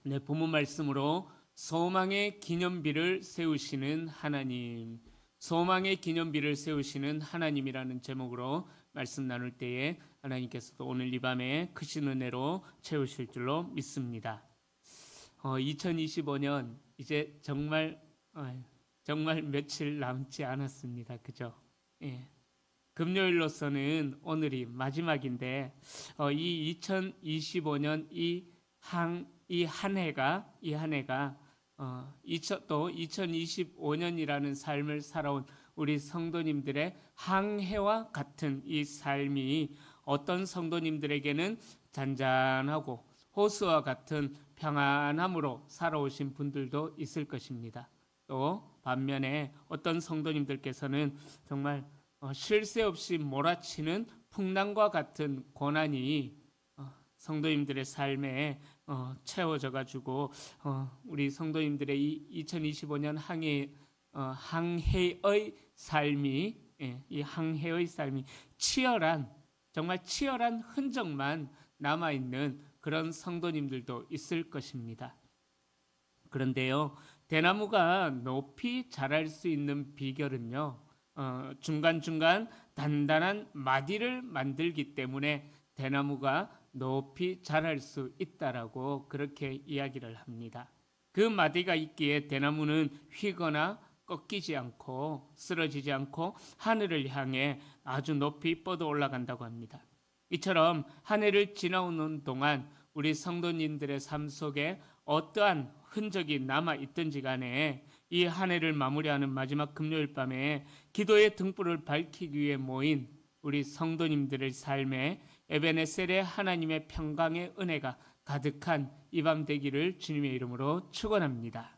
네, 본문 말씀으로 소망의 기념비를 세우시는 하나님, 소망의 기념비를 세우시는 하나님이라는 제목으로 말씀 나눌 때에 하나님께서도 오늘 이 밤에 크신 은혜로 채우실 줄로 믿습니다. 2025년 이제 정말 며칠 남지 않았습니다. 그죠? 예. 금요일로서는 오늘이 마지막인데 이 2025년 이 한 해가 또 2025년이라는 삶을 살아온 우리 성도님들의 항해와 같은 이 삶이 어떤 성도님들에게는 잔잔하고 호수와 같은 평안함으로 살아오신 분들도 있을 것입니다. 또 반면에 어떤 성도님들께서는 정말 쉴 새 없이 몰아치는 풍랑과 같은 고난이 성도님들의 삶에 채워져 가지고 우리 성도님들의 이 2025년 항해의 삶이 이 항해의 삶이 정말 치열한 흔적만 남아 있는 그런 성도님들도 있을 것입니다. 그런데요, 대나무가 높이 자랄 수 있는 비결은요, 중간중간 단단한 마디를 만들기 때문에 대나무가 높이 자랄 수 있다라고 그렇게 이야기를 합니다. 그 마디가 있기에 대나무는 휘거나 꺾이지 않고 쓰러지지 않고 하늘을 향해 아주 높이 뻗어 올라간다고 합니다. 이처럼 한 해를 지나오는 동안 우리 성도님들의 삶 속에 어떠한 흔적이 남아 있든지 간에 이 한 해를 마무리하는 마지막 금요일 밤에 기도의 등불을 밝히기 위해 모인 우리 성도님들의 삶에 에베네셀의 하나님의 평강의 은혜가 가득한 이 밤 되기를 주님의 이름으로 축원합니다.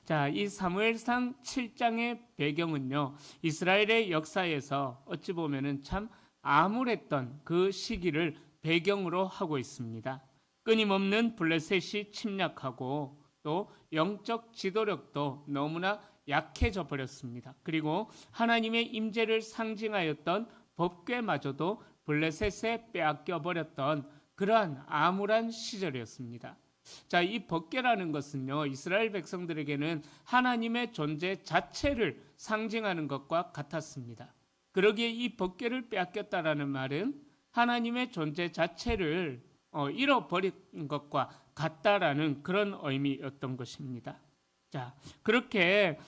자, 이 사무엘상 7장의 배경은요, 이스라엘의 역사에서 어찌 보면은 참 암울했던 그 시기를 배경으로 하고 있습니다. 끊임없는 블레셋이 침략하고 또 영적 지도력도 너무나 약해져 버렸습니다. 그리고 하나님의 임재를 상징하였던 법궤마저도 블레셋에 빼앗겨 버렸던 그러한 암울한 시절이었습니다. 자, 이 법궤라는 것은요, 이스라엘 백성들에게는 하나님의 존재 자체를 상징하는 것과 같았습니다. 그러기에 이 법궤를 빼앗겼다라는 말은 하나님의 존재 자체를 잃어버린 것과 같다라는 그런 의미였던 것입니다. 자, 그렇게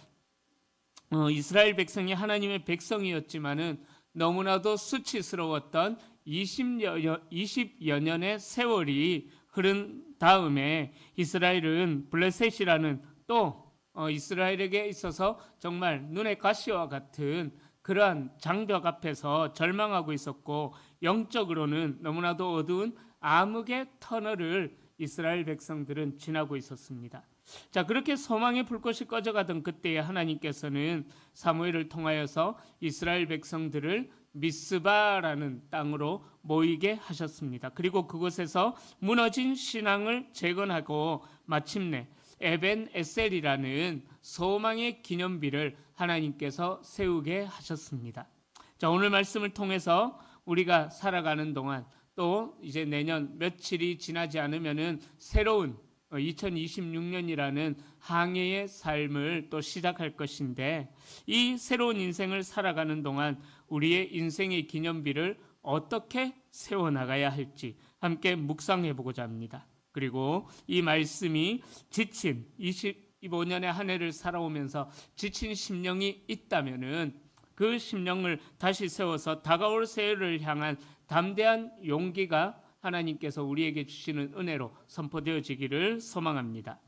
이스라엘 백성이 하나님의 백성이었지만은 너무나도 수치스러웠던 20여 년의 세월이 흐른 다음에 이스라엘은 블레셋이라는 또 이스라엘에게 있어서 정말 눈의 가시와 같은 그러한 장벽 앞에서 절망하고 있었고, 영적으로는 너무나도 어두운 암흑의 터널을 이스라엘 백성들은 지나고 있었습니다. 자, 그렇게 소망의 불꽃이 꺼져가던 그때에 하나님께서는 사무엘을 통하여서 이스라엘 백성들을 미스바라는 땅으로 모이게 하셨습니다. 그리고 그곳에서 무너진 신앙을 재건하고 마침내 에벤에셀이라는 소망의 기념비를 하나님께서 세우게 하셨습니다. 자, 오늘 말씀을 통해서 우리가 살아가는 동안 또 이제 내년 며칠이 지나지 않으면은 새로운 2026년이라는 항해의 삶을 또 시작할 것인데, 이 새로운 인생을 살아가는 동안 우리의 인생의 기념비를 어떻게 세워나가야 할지 함께 묵상해 보고자 합니다. 그리고 이 말씀이 지친 25년의 한 해를 살아오면서 지친 심령이 있다면은 그 심령을 다시 세워서 다가올 새해를 향한 담대한 용기가 하나님께서 우리에게 주시는 은혜로 선포되어지기를 소망합니다.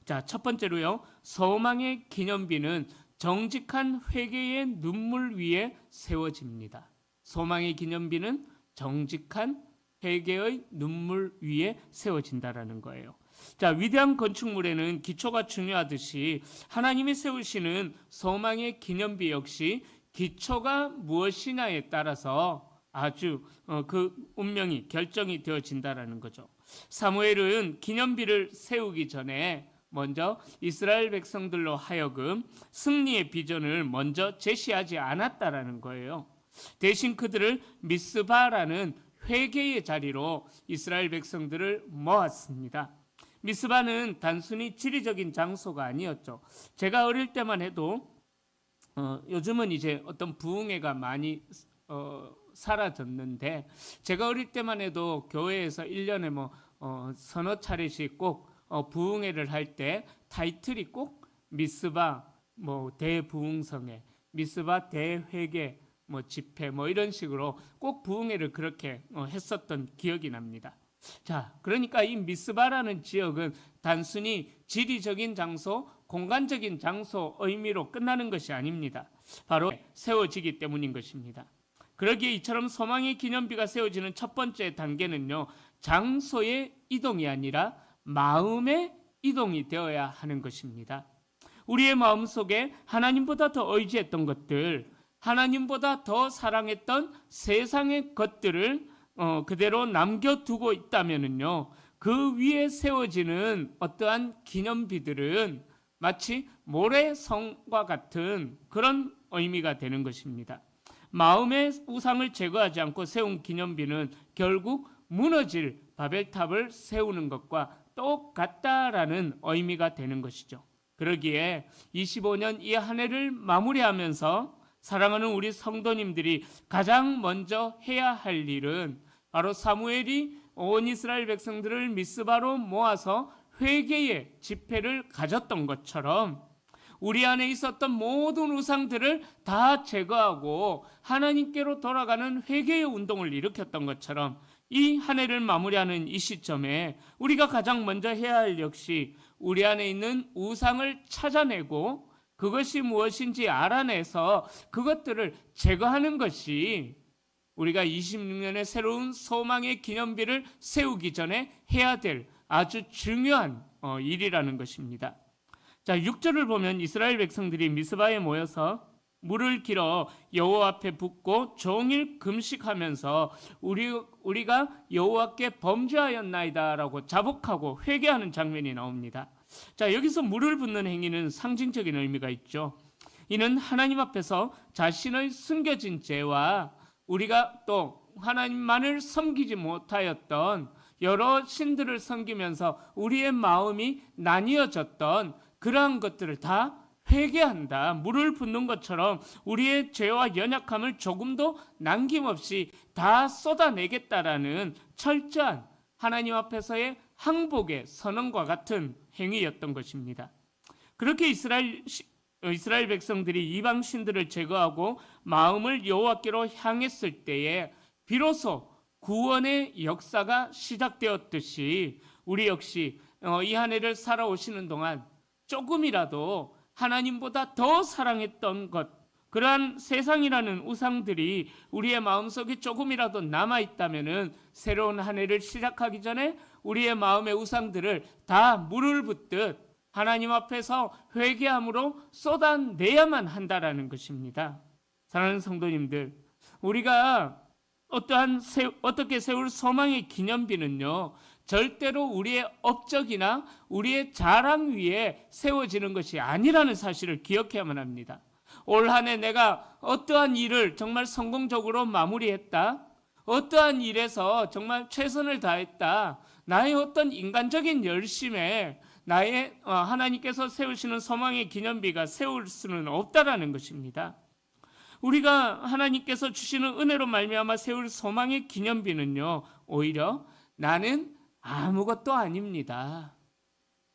자, 첫 번째로요, 소망의 기념비는 정직한 회개의 눈물 위에 세워집니다. 소망의 기념비는 정직한 회개의 눈물 위에 세워진다라는 거예요. 자, 위대한 건축물에는 기초가 중요하듯이 하나님이 세우시는 소망의 기념비 역시 기초가 무엇이냐에 따라서 아주 그 운명이 결정이 되어진다라는 거죠. 사무엘은 기념비를 세우기 전에 먼저 이스라엘 백성들로 하여금 승리의 비전을 먼저 제시하지 않았다라는 거예요. 대신 그들을 미스바라는 회개의 자리로 이스라엘 백성들을 모았습니다. 미스바는 단순히 지리적인 장소가 아니었죠. 제가 어릴 때만 해도 요즘은 이제 어떤 부흥회가 많이 사라졌는데, 제가 어릴 때만 해도 교회에서 1년에 서너 차례씩 꼭 부흥회를 할 때 타이틀이 꼭 미스바 대부흥성회, 미스바 대회개 집회 이런 식으로 꼭 부흥회를 그렇게 했었던 기억이 납니다. 자, 그러니까 이 미스바라는 지역은 단순히 지리적인 장소, 공간적인 장소 의미로 끝나는 것이 아닙니다. 바로 세워지기 때문인 것입니다. 그러기에 이처럼 소망의 기념비가 세워지는 첫 번째 단계는요, 장소의 이동이 아니라 마음의 이동이 되어야 하는 것입니다. 우리의 마음속에 하나님보다 더 의지했던 것들, 하나님보다 더 사랑했던 세상의 것들을 그대로 남겨두고 있다면요, 그 위에 세워지는 어떠한 기념비들은 마치 모래성과 같은 그런 의미가 되는 것입니다. 마음의 우상을 제거하지 않고 세운 기념비는 결국 무너질 바벨탑을 세우는 것과 똑같다라는 의미가 되는 것이죠. 그러기에 25년 이 한 해를 마무리하면서 사랑하는 우리 성도님들이 가장 먼저 해야 할 일은 바로 사무엘이 온 이스라엘 백성들을 미스바로 모아서 회개의 집회를 가졌던 것처럼 우리 안에 있었던 모든 우상들을 다 제거하고 하나님께로 돌아가는 회개의 운동을 일으켰던 것처럼 이 한 해를 마무리하는 이 시점에 우리가 가장 먼저 해야 할 역시 우리 안에 있는 우상을 찾아내고 그것이 무엇인지 알아내서 그것들을 제거하는 것이 우리가 26년의 새로운 소망의 기념비를 세우기 전에 해야 될 아주 중요한 일이라는 것입니다. 자, 6절을 보면 이스라엘 백성들이 미스바에 모여서 물을 길어 여호와 앞에 붓고 종일 금식하면서 우리가 여호와께 범죄하였나이다라고 자복하고 회개하는 장면이 나옵니다. 자, 여기서 물을 붓는 행위는 상징적인 의미가 있죠. 이는 하나님 앞에서 자신의 숨겨진 죄와 우리가 또 하나님만을 섬기지 못하였던 여러 신들을 섬기면서 우리의 마음이 나뉘어졌던 그러한 것들을 다 회개한다. 물을 붓는 것처럼 우리의 죄와 연약함을 조금도 남김없이 다 쏟아내겠다라는 철저한 하나님 앞에서의 항복의 선언과 같은 행위였던 것입니다. 그렇게 이스라엘 백성들이 이방 신들을 제거하고 마음을 여호와께로 향했을 때에 비로소 구원의 역사가 시작되었듯이 우리 역시 이 한 해를 살아오시는 동안 조금이라도 하나님보다 더 사랑했던 것, 그러한 세상이라는 우상들이 우리의 마음속에 조금이라도 남아있다면 새로운 한 해를 시작하기 전에 우리의 마음의 우상들을 다 물을 붓듯 하나님 앞에서 회개함으로 쏟아내야만 한다라는 것입니다. 사랑하는 성도님들, 우리가 어떻게 세울 소망의 기념비는요, 절대로 우리의 업적이나 우리의 자랑 위에 세워지는 것이 아니라는 사실을 기억해야만 합니다. 올 한 해 내가 어떠한 일을 정말 성공적으로 마무리했다, 어떠한 일에서 정말 최선을 다했다, 나의 어떤 인간적인 열심에 나의 하나님께서 세우시는 소망의 기념비가 세울 수는 없다라는 것입니다. 우리가 하나님께서 주시는 은혜로 말미암아 세울 소망의 기념비는요, 오히려 나는 아무것도 아닙니다,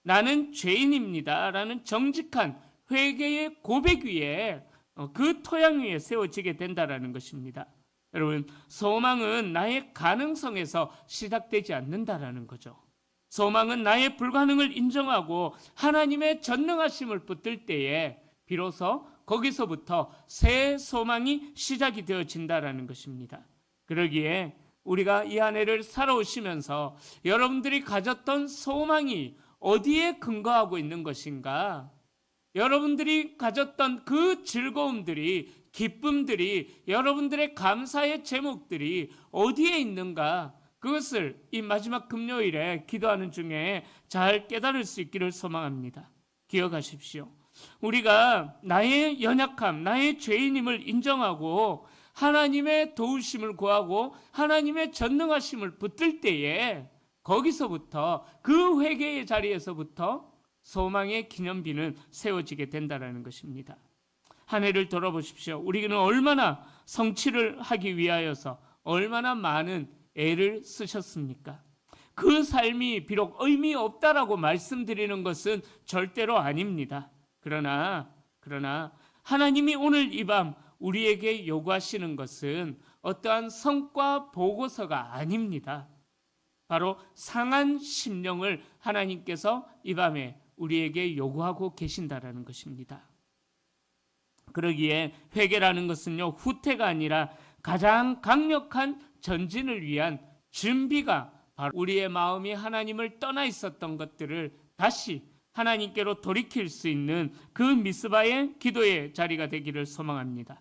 나는 죄인입니다 라는 정직한 회개의 고백 위에 그 토양 위에 세워지게 된다라는 것입니다. 여러분, 소망은 나의 가능성에서 시작되지 않는다라는 거죠. 소망은 나의 불가능을 인정하고 하나님의 전능하심을 붙들 때에 비로소 거기서부터 새 소망이 시작이 되어진다라는 것입니다. 그러기에 우리가 이 한 해를 살아오시면서 여러분들이 가졌던 소망이 어디에 근거하고 있는 것인가? 여러분들이 가졌던 그 즐거움들이, 기쁨들이, 여러분들의 감사의 제목들이 어디에 있는가? 그것을 이 마지막 금요일에 기도하는 중에 잘 깨달을 수 있기를 소망합니다. 기억하십시오. 우리가 나의 연약함, 나의 죄인임을 인정하고 하나님의 도우심을 구하고 하나님의 전능하심을 붙들 때에 거기서부터 그 회개의 자리에서부터 소망의 기념비는 세워지게 된다는 것입니다. 한 해를 돌아보십시오. 우리는 얼마나 성취를 하기 위하여서 얼마나 많은 애를 쓰셨습니까? 그 삶이 비록 의미 없다라고 말씀드리는 것은 절대로 아닙니다. 그러나 하나님이 오늘 이 밤 우리에게 요구하시는 것은 어떠한 성과 보고서가 아닙니다. 바로 상한 심령을 하나님께서 이 밤에 우리에게 요구하고 계신다라는 것입니다. 그러기에 회개라는 것은요, 후퇴가 아니라 가장 강력한 전진을 위한 준비가, 바로 우리의 마음이 하나님을 떠나 있었던 것들을 다시 하나님께로 돌이킬 수 있는 그 미스바의 기도의 자리가 되기를 소망합니다.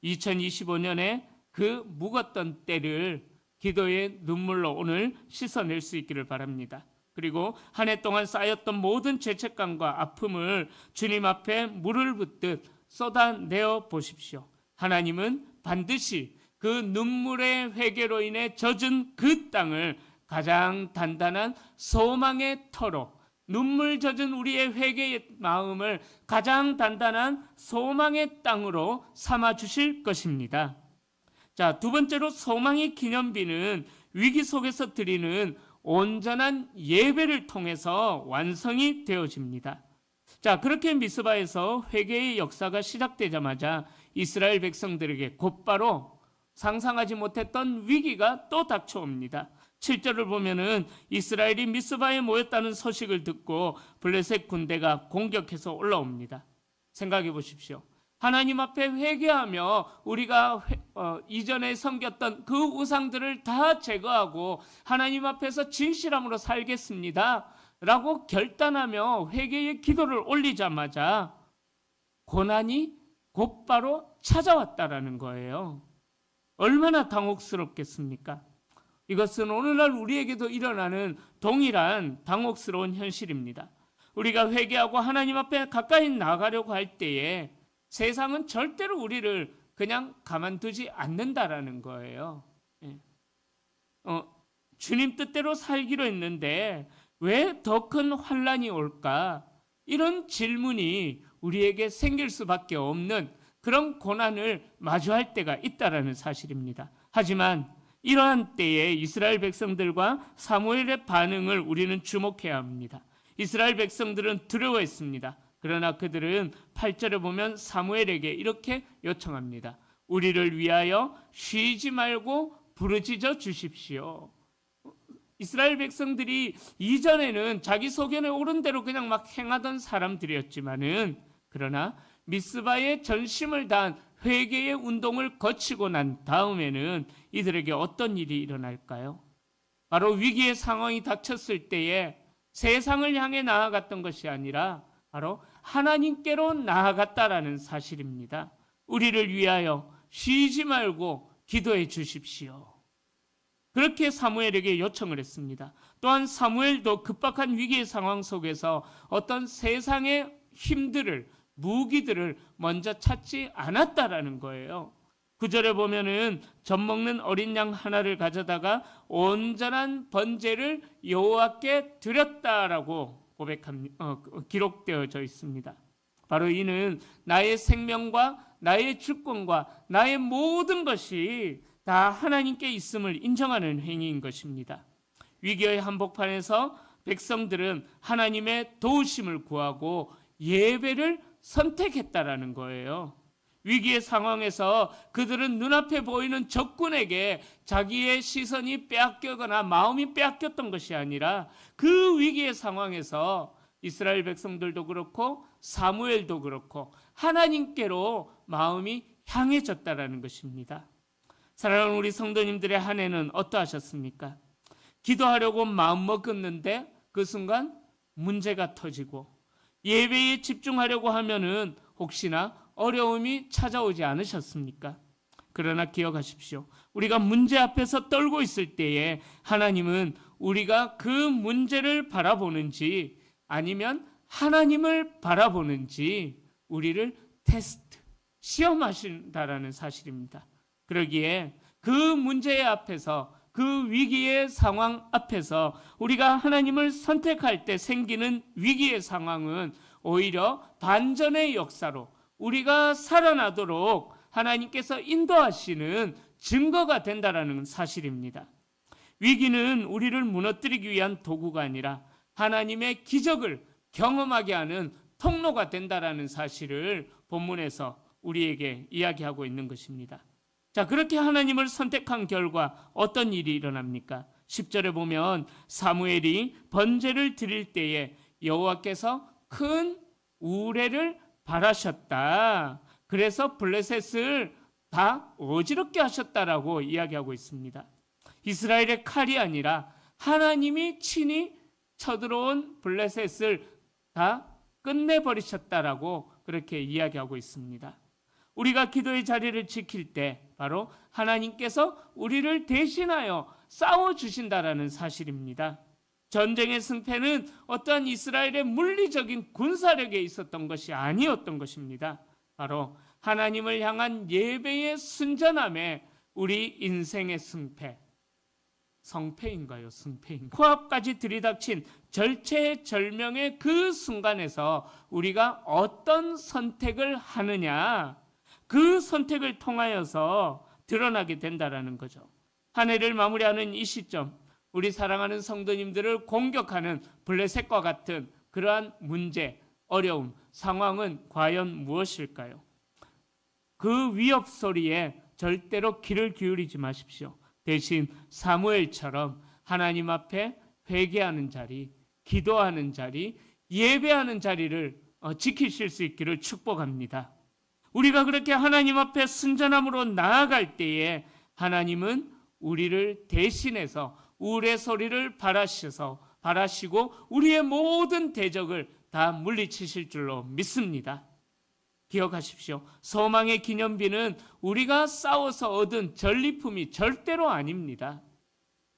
2025년에 그 묵었던 때를 기도의 눈물로 오늘 씻어낼 수 있기를 바랍니다. 그리고 한 해 동안 쌓였던 모든 죄책감과 아픔을 주님 앞에 물을 붓듯 쏟아내어 보십시오. 하나님은 반드시 그 눈물의 회개로 인해 젖은 그 땅을 가장 단단한 소망의 터로, 눈물 젖은 우리의 회개의 마음을 가장 단단한 소망의 땅으로 삼아 주실 것입니다. 자, 두 번째로 소망의 기념비는 위기 속에서 드리는 온전한 예배를 통해서 완성이 되어집니다. 자, 그렇게 미스바에서 회개의 역사가 시작되자마자 이스라엘 백성들에게 곧바로 상상하지 못했던 위기가 또 닥쳐옵니다. 7절을 보면은 이스라엘이 미스바에 모였다는 소식을 듣고 블레셋 군대가 공격해서 올라옵니다. 생각해 보십시오. 하나님 앞에 회개하며 우리가 이전에 섬겼던 그 우상들을 다 제거하고 하나님 앞에서 진실함으로 살겠습니다 라고 결단하며 회개의 기도를 올리자마자 고난이 곧바로 찾아왔다라는 거예요. 얼마나 당혹스럽겠습니까? 이것은 오늘날 우리에게도 일어나는 동일한 당혹스러운 현실입니다. 우리가 회개하고 하나님 앞에 가까이 나가려고 할 때에 세상은 절대로 우리를 그냥 가만두지 않는다라는 거예요. 주님 뜻대로 살기로 했는데 왜 더 큰 환난이 올까? 이런 질문이 우리에게 생길 수밖에 없는 그런 고난을 마주할 때가 있다라는 사실입니다. 하지만 이러한 때에 이스라엘 백성들과 사무엘의 반응을 우리는 주목해야 합니다. 이스라엘 백성들은 두려워했습니다. 그러나 그들은 8절에 보면 사무엘에게 이렇게 요청합니다. 우리를 위하여 쉬지 말고 부르짖어 주십시오. 이스라엘 백성들이 이전에는 자기 소견에 옳은 대로 그냥 막 행하던 사람들이었지만은, 그러나 미스바의 전심을 다한 회개의 운동을 거치고 난 다음에는 이들에게 어떤 일이 일어날까요? 바로 위기의 상황이 닥쳤을 때에 세상을 향해 나아갔던 것이 아니라 바로 하나님께로 나아갔다라는 사실입니다. 우리를 위하여 쉬지 말고 기도해 주십시오. 그렇게 사무엘에게 요청을 했습니다. 또한 사무엘도 급박한 위기의 상황 속에서 어떤 세상의 힘들을, 무기들을 먼저 찾지 않았다라는 거예요. 9절에 보면은 젖 먹는 어린 양 하나를 가져다가 온전한 번제를 여호와께 드렸다라고 기록되어져 있습니다. 바로 이는 나의 생명과 나의 주권과 나의 모든 것이 다 하나님께 있음을 인정하는 행위인 것입니다. 위기의 한복판에서 백성들은 하나님의 도우심을 구하고 예배를 선택했다라는 거예요. 위기의 상황에서 그들은 눈앞에 보이는 적군에게 자기의 시선이 빼앗겨거나 마음이 빼앗겼던 것이 아니라 그 위기의 상황에서 이스라엘 백성들도 그렇고 사무엘도 그렇고 하나님께로 마음이 향해졌다라는 것입니다. 사랑하는 우리 성도님들의 한 해는 어떠하셨습니까? 기도하려고 마음먹었는데 그 순간 문제가 터지고 예배에 집중하려고 하면은 혹시나 어려움이 찾아오지 않으셨습니까? 그러나 기억하십시오. 우리가 문제 앞에서 떨고 있을 때에 하나님은 우리가 그 문제를 바라보는지 아니면 하나님을 바라보는지 우리를 테스트, 시험하신다라는 사실입니다. 그러기에 그 문제 앞에서 그 위기의 상황 앞에서 우리가 하나님을 선택할 때 생기는 위기의 상황은 오히려 반전의 역사로 우리가 살아나도록 하나님께서 인도하시는 증거가 된다는 사실입니다. 위기는 우리를 무너뜨리기 위한 도구가 아니라 하나님의 기적을 경험하게 하는 통로가 된다는 사실을 본문에서 우리에게 이야기하고 있는 것입니다. 자, 그렇게 하나님을 선택한 결과 어떤 일이 일어납니까? 10절에 보면 사무엘이 번제를 드릴 때에 여호와께서 큰 우레를 바라셨다. 그래서 블레셋을 다 어지럽게 하셨다라고 이야기하고 있습니다. 이스라엘의 칼이 아니라 하나님이 친히 쳐들어온 블레셋을 다 끝내버리셨다라고 그렇게 이야기하고 있습니다. 우리가 기도의 자리를 지킬 때 바로 하나님께서 우리를 대신하여 싸워주신다라는 사실입니다. 전쟁의 승패는 어떠한 이스라엘의 물리적인 군사력에 있었던 것이 아니었던 것입니다. 바로 하나님을 향한 예배의 순전함에 우리 인생의 승패, 성패인가요? 승패인가요? 코앞까지 들이닥친 절체절명의 그 순간에서 우리가 어떤 선택을 하느냐, 그 선택을 통하여서 드러나게 된다라는 거죠. 한 해를 마무리하는 이 시점, 우리 사랑하는 성도님들을 공격하는 블레셋과 같은 그러한 문제, 어려움, 상황은 과연 무엇일까요? 그 위협 소리에 절대로 귀를 기울이지 마십시오. 대신 사무엘처럼 하나님 앞에 회개하는 자리, 기도하는 자리, 예배하는 자리를 지키실 수 있기를 축복합니다. 우리가 그렇게 하나님 앞에 순전함으로 나아갈 때에 하나님은 우리를 대신해서 우레 소리를 바라시고 우리의 모든 대적을 다 물리치실 줄로 믿습니다. 기억하십시오. 소망의 기념비는 우리가 싸워서 얻은 전리품이 절대로 아닙니다.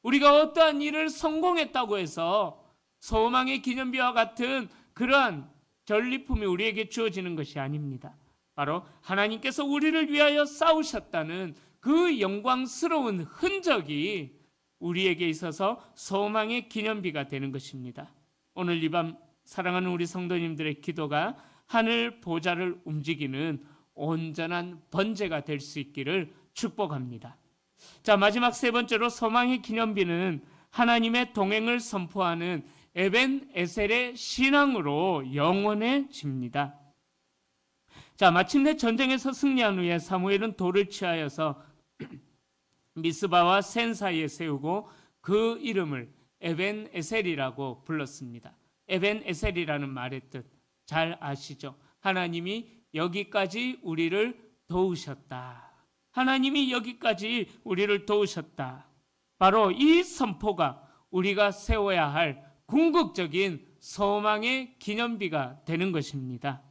우리가 어떠한 일을 성공했다고 해서 소망의 기념비와 같은 그러한 전리품이 우리에게 주어지는 것이 아닙니다. 바로 하나님께서 우리를 위하여 싸우셨다는 그 영광스러운 흔적이 우리에게 있어서 소망의 기념비가 되는 것입니다. 오늘 이 밤 사랑하는 우리 성도님들의 기도가 하늘 보좌를 움직이는 온전한 번제가 될 수 있기를 축복합니다. 자, 마지막 세 번째로 소망의 기념비는 하나님의 동행을 선포하는 에벤 에셀의 신앙으로 영원해집니다. 자, 마침내 전쟁에서 승리한 후에 사무엘은 돌을 취하여서 미스바와 센 사이에 세우고 그 이름을 에벤 에셀이라고 불렀습니다. 에벤 에셀이라는 말의 뜻 잘 아시죠? 하나님이 여기까지 우리를 도우셨다. 하나님이 여기까지 우리를 도우셨다. 바로 이 선포가 우리가 세워야 할 궁극적인 소망의 기념비가 되는 것입니다.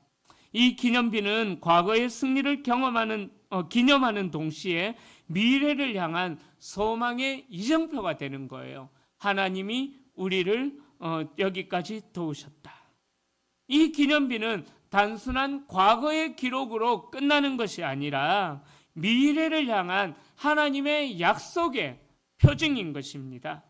이 기념비는 과거의 승리를 기념하는 동시에 미래를 향한 소망의 이정표가 되는 거예요. 하나님이 우리를 여기까지 도우셨다. 이 기념비는 단순한 과거의 기록으로 끝나는 것이 아니라 미래를 향한 하나님의 약속의 표징인 것입니다.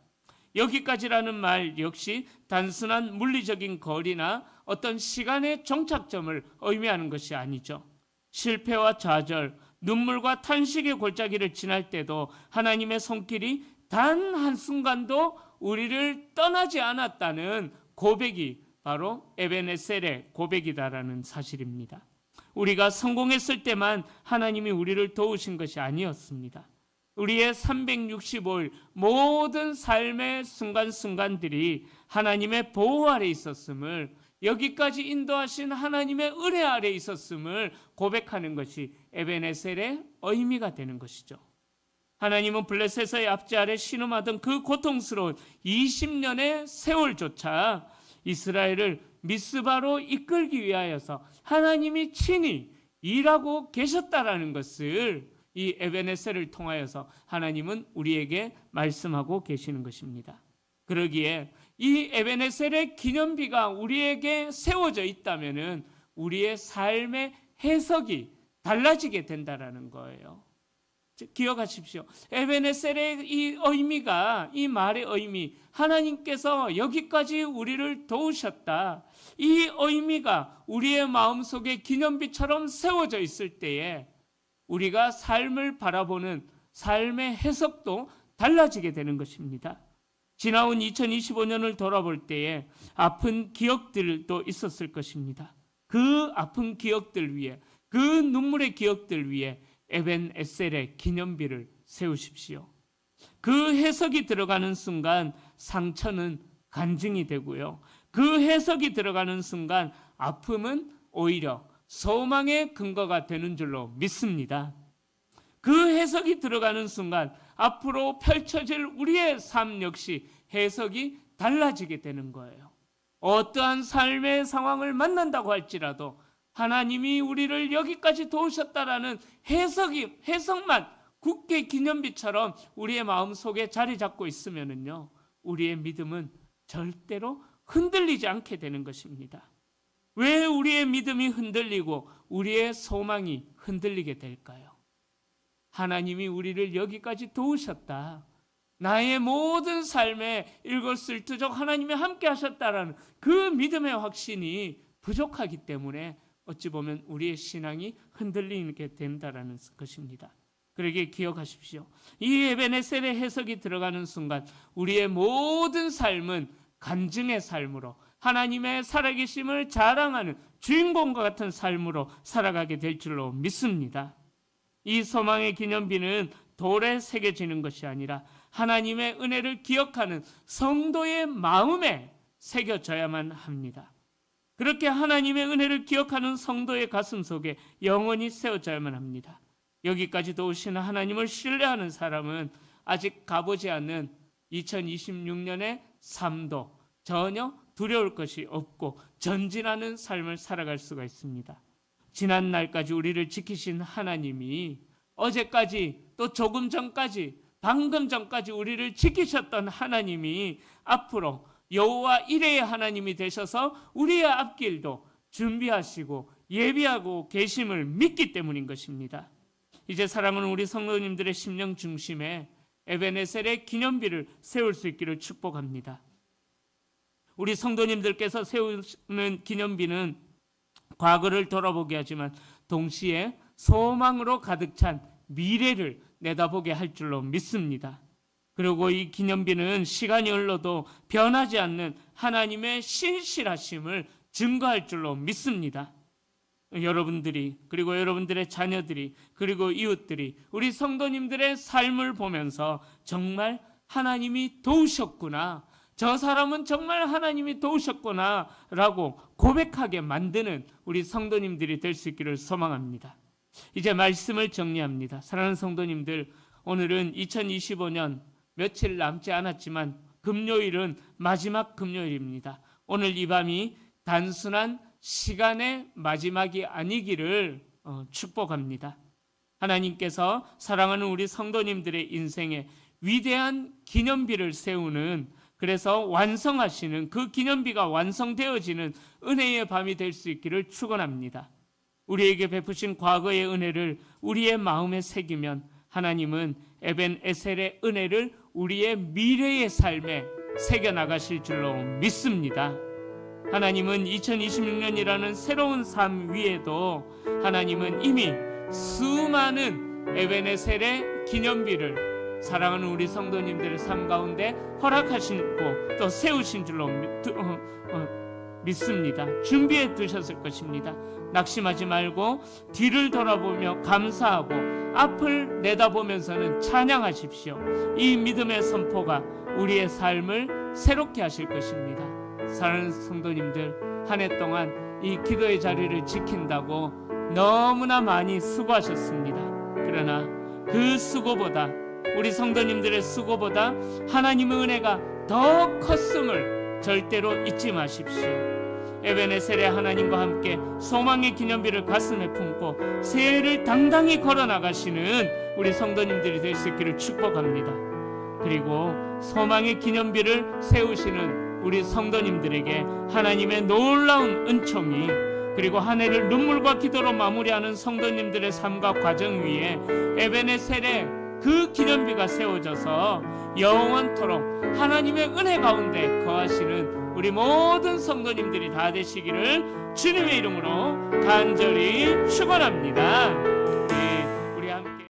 여기까지라는 말 역시 단순한 물리적인 거리나 어떤 시간의 종착점을 의미하는 것이 아니죠. 실패와 좌절, 눈물과 탄식의 골짜기를 지날 때도 하나님의 손길이 단 한순간도 우리를 떠나지 않았다는 고백이 바로 에벤에셀의 고백이다라는 사실입니다. 우리가 성공했을 때만 하나님이 우리를 도우신 것이 아니었습니다. 우리의 365일 모든 삶의 순간순간들이 하나님의 보호 아래 있었음을, 여기까지 인도하신 하나님의 은혜 아래 있었음을 고백하는 것이 에벤에셀의 의미가 되는 것이죠. 하나님은 블레셋의 압제 아래 신음하던 그 고통스러운 20년의 세월조차 이스라엘을 미스바로 이끌기 위하여서 하나님이 친히 일하고 계셨다라는 것을 이 에벤에셀을 통하여서 하나님은 우리에게 말씀하고 계시는 것입니다. 그러기에 이 에벤에셀의 기념비가 우리에게 세워져 있다면은 우리의 삶의 해석이 달라지게 된다라는 거예요. 기억하십시오. 에베네셀의 이 의미가, 이 말의 의미, 하나님께서 여기까지 우리를 도우셨다, 이 의미가 우리의 마음속에 기념비처럼 세워져 있을 때에 우리가 삶을 바라보는 삶의 해석도 달라지게 되는 것입니다. 지나온 2025년을 돌아볼 때에 아픈 기억들도 있었을 것입니다. 그 아픈 기억들 위에, 그 눈물의 기억들 위에 에벤에셀의 기념비를 세우십시오. 그 해석이 들어가는 순간 상처는 간증이 되고요, 그 해석이 들어가는 순간 아픔은 오히려 소망의 근거가 되는 줄로 믿습니다. 그 해석이 들어가는 순간 앞으로 펼쳐질 우리의 삶 역시 해석이 달라지게 되는 거예요. 어떠한 삶의 상황을 만난다고 할지라도 하나님이 우리를 여기까지 도우셨다라는 해석만 굳게 기념비처럼 우리의 마음속에 자리 잡고 있으면요, 우리의 믿음은 절대로 흔들리지 않게 되는 것입니다. 왜 우리의 믿음이 흔들리고 우리의 소망이 흔들리게 될까요? 하나님이 우리를 여기까지 도우셨다, 나의 모든 삶에 일거수일투족 하나님이 함께 하셨다라는 그 믿음의 확신이 부족하기 때문에 어찌 보면 우리의 신앙이 흔들리게 된다라는 것입니다. 그러기에 기억하십시오. 이 에베네셀의 해석이 들어가는 순간 우리의 모든 삶은 간증의 삶으로, 하나님의 살아계심을 자랑하는 주인공과 같은 삶으로 살아가게 될 줄로 믿습니다. 이 소망의 기념비는 돌에 새겨지는 것이 아니라 하나님의 은혜를 기억하는 성도의 마음에 새겨져야만 합니다. 그렇게 하나님의 은혜를 기억하는 성도의 가슴 속에 영원히 세워져야만 합니다. 여기까지 도우시는 하나님을 신뢰하는 사람은 아직 가보지 않는 2026년의 삶도 전혀 두려울 것이 없고 전진하는 삶을 살아갈 수가 있습니다. 지난 날까지 우리를 지키신 하나님이 어제까지, 또 조금 전까지, 방금 전까지 우리를 지키셨던 하나님이 앞으로 여호와 이레의 하나님이 되셔서 우리의 앞길도 준비하시고 예비하고 계심을 믿기 때문인 것입니다. 이제 사랑하는 우리 성도님들의 심령 중심에 에베네셀의 기념비를 세울 수 있기를 축복합니다. 우리 성도님들께서 세우는 기념비는 과거를 돌아보게 하지만 동시에 소망으로 가득 찬 미래를 내다보게 할 줄로 믿습니다. 그리고 이 기념비는 시간이 흘러도 변하지 않는 하나님의 신실하심을 증거할 줄로 믿습니다. 여러분들이, 그리고 여러분들의 자녀들이, 그리고 이웃들이 우리 성도님들의 삶을 보면서 정말 하나님이 도우셨구나, 저 사람은 정말 하나님이 도우셨구나 라고 고백하게 만드는 우리 성도님들이 될 수 있기를 소망합니다. 이제 말씀을 정리합니다. 사랑하는 성도님들, 오늘은 2025년 며칠 남지 않았지만 금요일은 마지막 금요일입니다. 오늘 이 밤이 단순한 시간의 마지막이 아니기를 축복합니다. 하나님께서 사랑하는 우리 성도님들의 인생에 위대한 기념비를 세우는, 그래서 완성하시는, 그 기념비가 완성되어지는 은혜의 밤이 될 수 있기를 축원합니다. 우리에게 베푸신 과거의 은혜를 우리의 마음에 새기면 하나님은 에벤에셀의 은혜를 우리의 미래의 삶에 새겨나가실 줄로 믿습니다. 하나님은 2026년이라는 새로운 삶 위에도 하나님은 이미 수많은 에벤에셀의 기념비를 사랑하는 우리 성도님들의 삶 가운데 허락하시고 또 세우신 줄로 믿습니다. 준비해 두셨을 것입니다. 낙심하지 말고 뒤를 돌아보며 감사하고 앞을 내다보면서는 찬양하십시오. 이 믿음의 선포가 우리의 삶을 새롭게 하실 것입니다. 사랑하는 성도님들, 한 해 동안 이 기도의 자리를 지킨다고 너무나 많이 수고하셨습니다. 그러나 그 수고보다, 우리 성도님들의 수고보다 하나님의 은혜가 더 컸음을 절대로 잊지 마십시오. 에베네셀의 하나님과 함께 소망의 기념비를 가슴에 품고 새해를 당당히 걸어나가시는 우리 성도님들이 될 수 있기를 축복합니다. 그리고 소망의 기념비를 세우시는 우리 성도님들에게 하나님의 놀라운 은총이, 그리고 한 해를 눈물과 기도로 마무리하는 성도님들의 삶과 과정 위에 에베네셀의 그 기념비가 세워져서 영원토록 하나님의 은혜 가운데 거하시는 우리 모든 성도님들이 다 되시기를 주님의 이름으로 간절히 축원합니다.